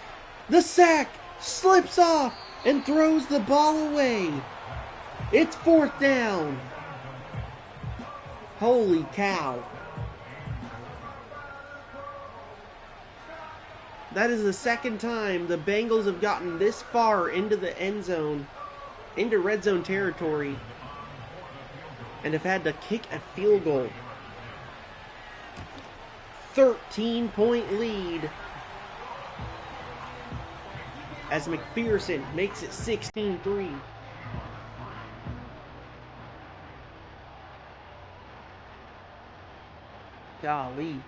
The sack slips off and throws the ball away. It's 4th down. Holy cow. That is the 2nd time the Bengals have gotten this far into the end zone, into red zone territory, and have had to kick a field goal. 13-point lead as McPherson makes it 16-3. Golly.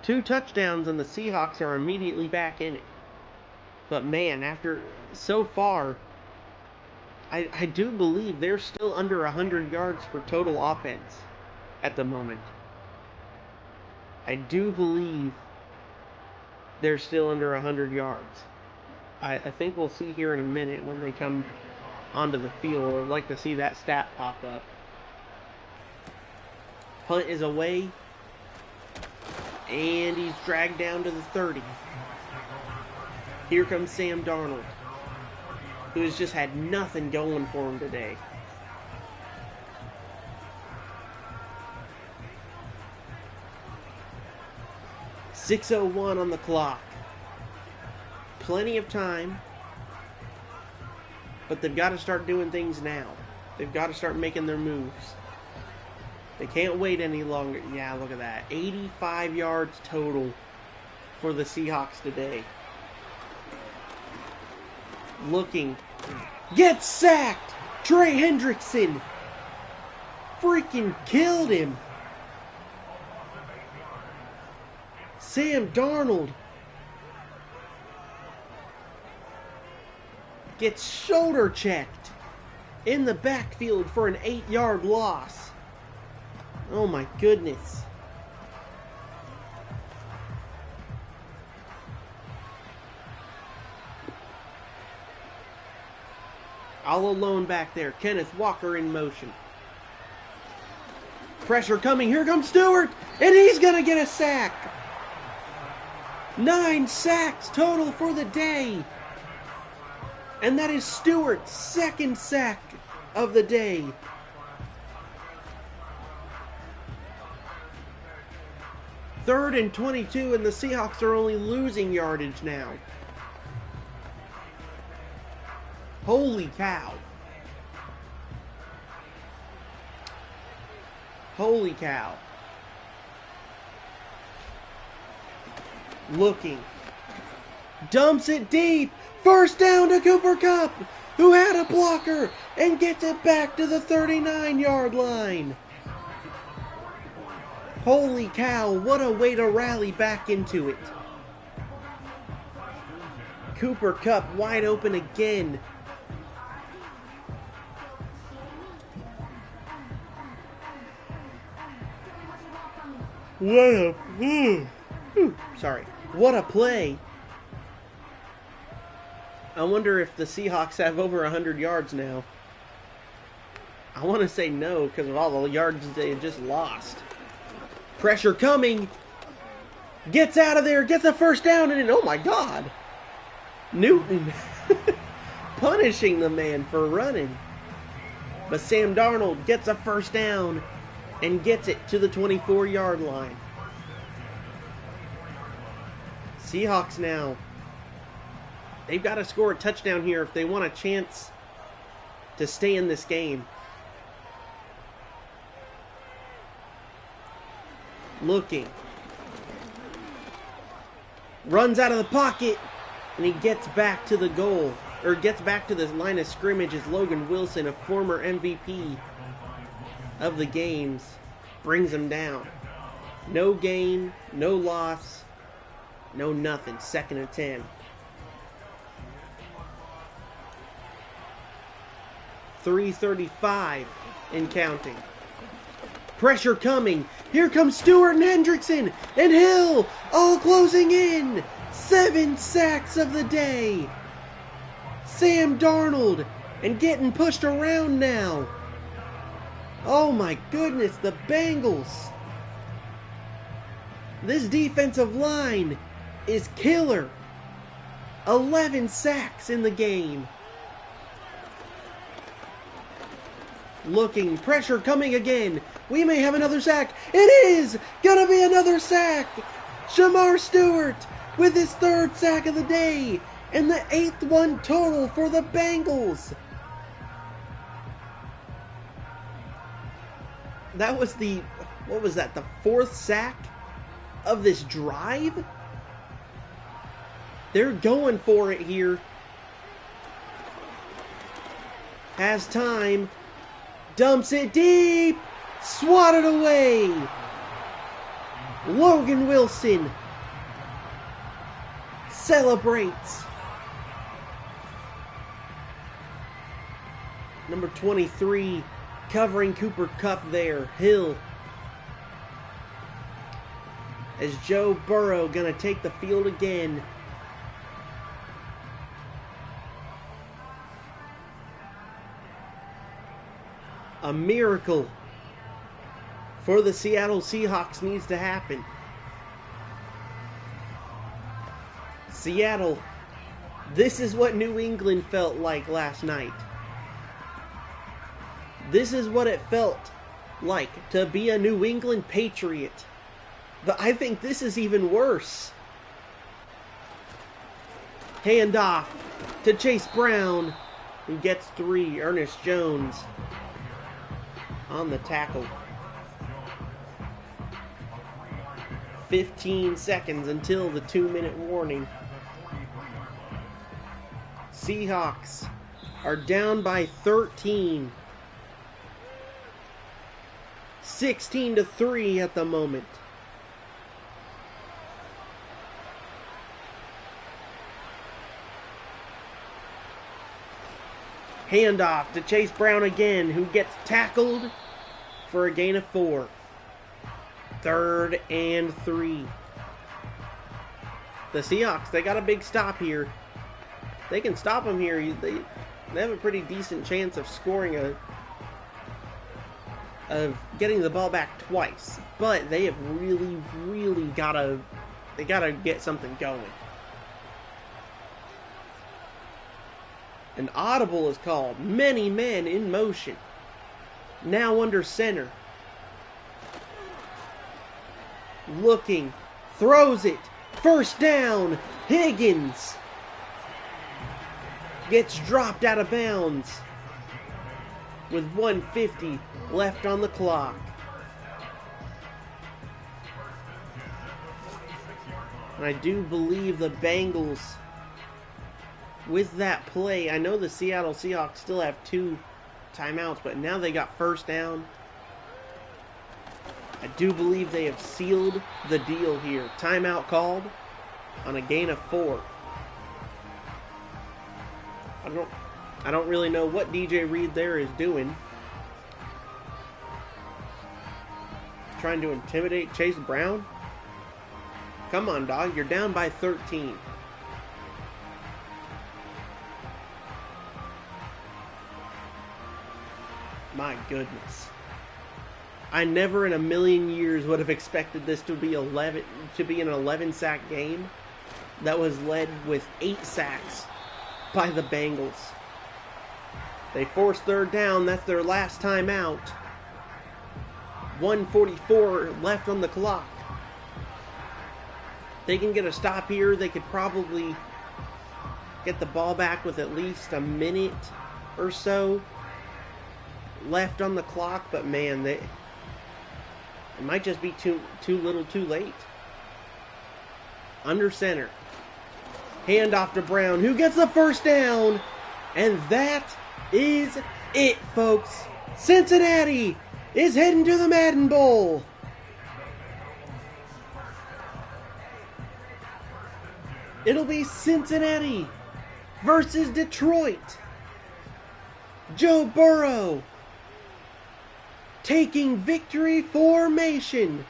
2 touchdowns and the Seahawks are immediately back in it. But man, after so far, I do believe they're still under 100 yards for total offense at the moment. I do believe they're still under 100 yards. I think we'll see here in a minute when they come onto the field. I'd like to see that stat pop up. Punt is away, and he's dragged down to the 30. Here comes Sam Darnold, who has just had nothing going for him today. .6:01 on the clock. Plenty of time, but they've got to start doing things now. They've got to start making their moves. They can't wait any longer. Yeah, look at that. 85 yards total for the Seahawks today. Looking. Gets sacked! Trey Hendrickson freaking killed him. Sam Darnold gets shoulder checked in the backfield for an 8-yard loss. Oh my goodness. All alone back there. Kenneth Walker in motion. Pressure coming. Here comes Stewart. And he's going to get a sack. 9 sacks total for the day. And that is Stewart's second sack of the day. Third and 22, and the Seahawks are only losing yardage now. Holy cow. Holy cow. Looking. Dumps it deep. First down to Cooper Kupp, who had a blocker, and gets it back to the 39-yard line. Holy cow, what a way to rally back into it. Cooper Kupp wide open again. What a play. I wonder if the Seahawks have over 100 yards now. I want to say no because of all the yards they had just lost. Pressure coming. Gets out of there. Gets a first down. And oh my God. Newton punishing the man for running. But Sam Darnold gets a first down and gets it to the 24-yard line. Seahawks now. They've got to score a touchdown here if they want a chance to stay in this game. Looking. Runs out of the pocket. And he gets back to the goal. Or gets back to the line of scrimmage as Logan Wilson, a former MVP of the games, brings him down. No gain, no loss, no nothing. 2nd and 10. 3:35 and counting. Pressure coming. Here comes Stewart and Hendrickson and Hill all closing in. 7 sacks of the day. Sam Darnold and getting pushed around now. Oh my goodness, the Bengals. This defensive line is killer. 11 sacks in the game. Looking, pressure coming again. We may have another sack. It is gonna be another sack. Shamar Stewart with his 3rd sack of the day and the 8th one total for the Bengals. That was the 4th sack of this drive? They're going for it here. Has time. Dumps it deep. Swatted away. Logan Wilson celebrates. Number 23 covering Cooper Kupp there. Hill. As Joe Burrow gonna take the field again. A miracle for the Seattle Seahawks needs to happen. Seattle, this is what New England felt like last night. This is what it felt like to be a New England Patriot. But I think this is even worse. Handoff to Chase Brown, who gets 3. Ernest Jones on the tackle. 15 seconds until the 2-minute warning. Seahawks are down by 13. 16-3 at the moment. Handoff to Chase Brown again, who gets tackled for a gain of 4. 3rd and 3. The Seahawks, they got a big stop here. They can stop them here. They have a pretty decent chance of scoring of getting the ball back twice. But they have really gotta get something going. An audible is called. Many men in motion. Now under center. Looking. Throws it. First down. Higgins. Gets dropped out of bounds. With 1:50 left on the clock. And I do believe the Bengals, with that play, I know the Seattle Seahawks still have 2 timeouts, but now they got first down. I do believe they have sealed the deal here. Timeout called on a gain of 4. I don't really know what DJ Reed there is doing. Trying to intimidate Chase Brown? Come on, dog. You're down by 13. My goodness. I never in a million years would have expected this to be an 11-sack game that was led with 8 sacks by the Bengals. They forced 3rd down. That's their last time out. 1:44 left on the clock. They can get a stop here. They could probably get the ball back with at least a minute or so left on the clock, but man, it might just be too little too late. Under center. Handoff to Brown, who gets the first down. And that is it, folks. Cincinnati is heading to the Madden Bowl. It'll be Cincinnati versus Detroit. Joe Burrow taking victory formation.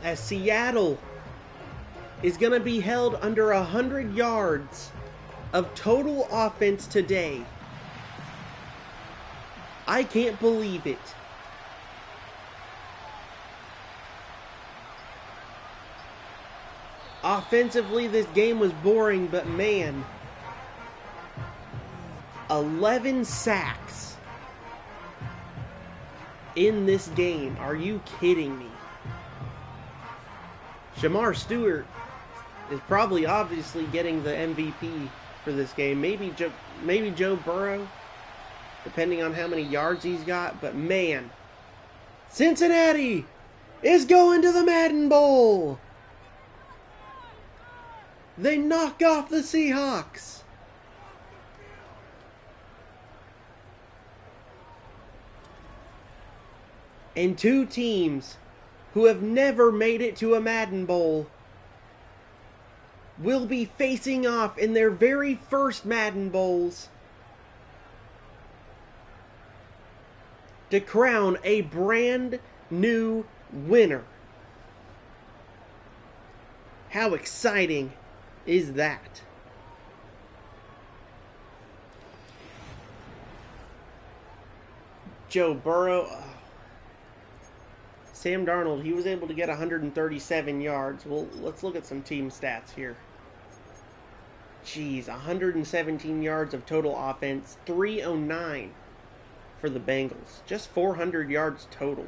As Seattle is going to be held under 100 yards of total offense today. I can't believe it. Offensively, this game was boring, but man, 11 sacks in this game. Are you kidding me? Shamar Stewart is probably obviously getting the MVP for this game. Maybe Joe Burrow, depending on how many yards he's got. But man, Cincinnati is going to the Madden Bowl. They knock off the Seahawks. And 2 teams who have never made it to a Madden Bowl, will be facing off in their very first Madden Bowls to crown a brand new winner. How exciting is that? Joe Burrow. Sam Darnold, he was able to get 137 yards. Well, let's look at some team stats here. Jeez, 117 yards of total offense, 309 for the Bengals. Just 400 yards total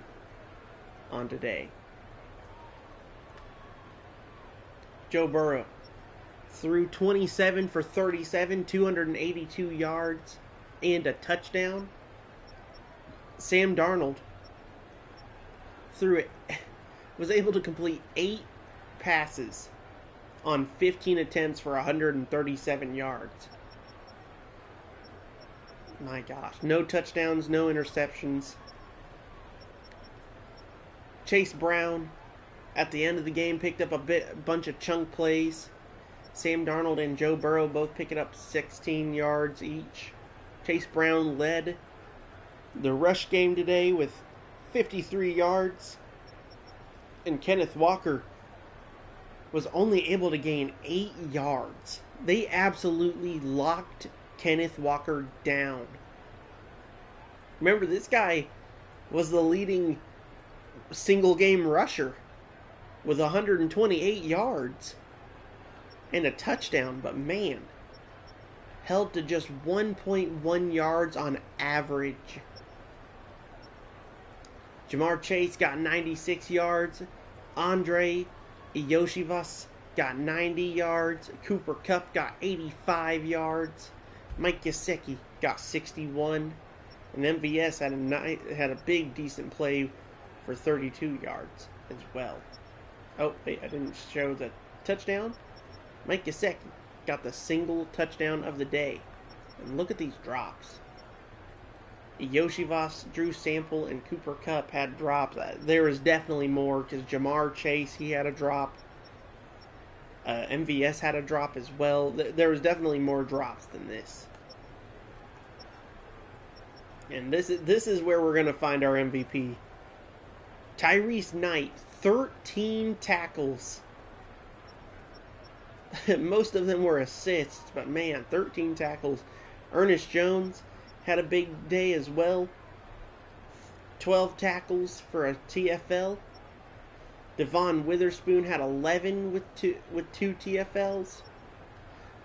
on today. Joe Burrow threw 27 for 37, 282 yards, and a touchdown. Sam Darnold was able to complete 8 passes on 15 attempts for 137 yards. My gosh. No touchdowns, no interceptions. Chase Brown, at the end of the game, picked up a bunch of chunk plays. Sam Darnold and Joe Burrow both picking up 16 yards each. Chase Brown led the rush game today with 53 yards. And Kenneth Walker was only able to gain 8 yards. They absolutely locked Kenneth Walker down. Remember, this guy was the leading single game rusher with 128 yards and a touchdown, but man, held to just 1.1 yards on average. Jamar Chase got 96 yards. Andre Yoshivas got 90 yards. Cooper Kupp got 85 yards. Mike Gesicki got 61. And MVS had a big, decent play for 32 yards as well. Oh, wait, I didn't show the touchdown. Mike Gesicki got the single touchdown of the day. And look at these drops. Yoshivas, Drew Sample, and Cooper Kupp had drops. There was definitely more because Jamar Chase, he had a drop. MVS had a drop as well. There was definitely more drops than this. And this is where we're going to find our MVP. Tyrese Knight, 13 tackles. Most of them were assists, but man, 13 tackles. Ernest Jones had a big day as well. 12 tackles for a TFL. Devon Witherspoon had 11 with two TFLs.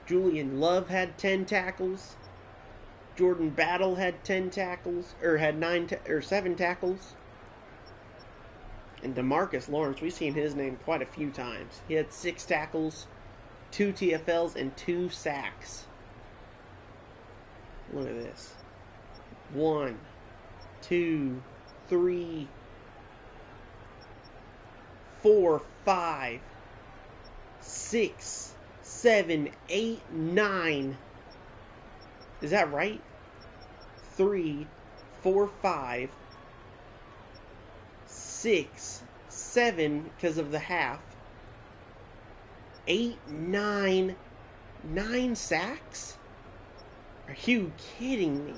Julian Love had 10 tackles. Jordan Battle had 10 tackles, or had 7 tackles. And DeMarcus Lawrence, we've seen his name quite a few times. He had 6 tackles, 2 TFLs, and 2 sacks. Look at this. 1, 2, 3, 4, 5, 6, 7, 8, 9. Is that right? 3, 4, 5, 6, 7 because of the half. 8, 9. 9 sacks? Are you kidding me?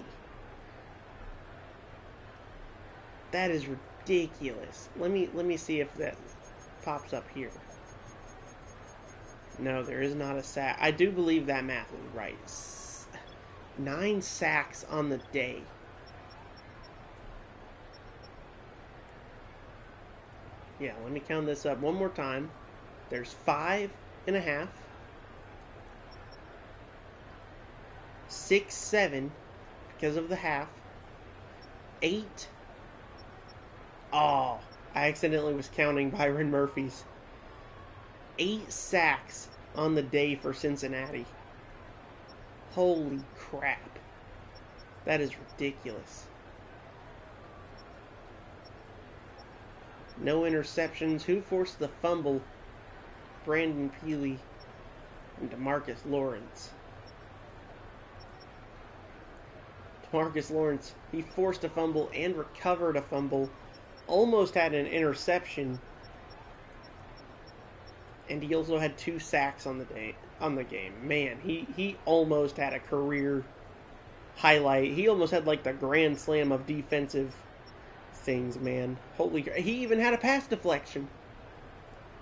That is ridiculous. Let me see if that pops up here. No, there is not a sack. I do believe that math is right. 9 sacks on the day. Yeah, let me count this up one more time. There's 5.5. 6, 7 because of the half. 8. Oh, I accidentally was counting Byron Murphy's. 8 sacks on the day for Cincinnati. Holy crap. That is ridiculous. No interceptions. Who forced the fumble? Brandon Peely and DeMarcus Lawrence. DeMarcus Lawrence, he forced a fumble and recovered a fumble. Almost had an interception And he also had 2 sacks on the game. Man, he almost had a career highlight. He almost had like the grand slam of defensive things, man. He even had a pass deflection.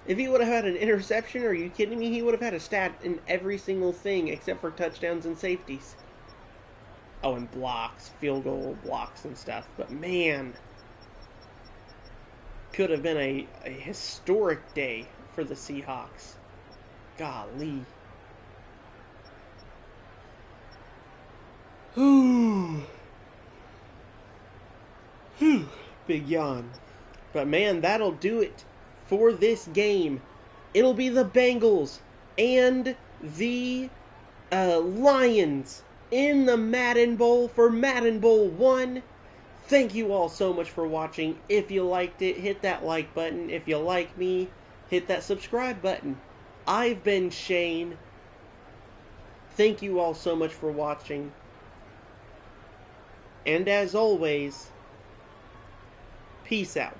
If he would have had an interception, are you kidding me? He would have had a stat in every single thing except for touchdowns and safeties. Oh, and blocks, field goal blocks and stuff. But man, could have been a historic day for the Seahawks. Golly. Whew. Big yawn. But man, that'll do it for this game. It'll be the Bengals and the Lions in the Madden Bowl for Madden Bowl 1. Thank you all so much for watching. If you liked it, hit that like button. If you like me, hit that subscribe button. I've been Shane. Thank you all so much for watching. And as always, peace out, dog.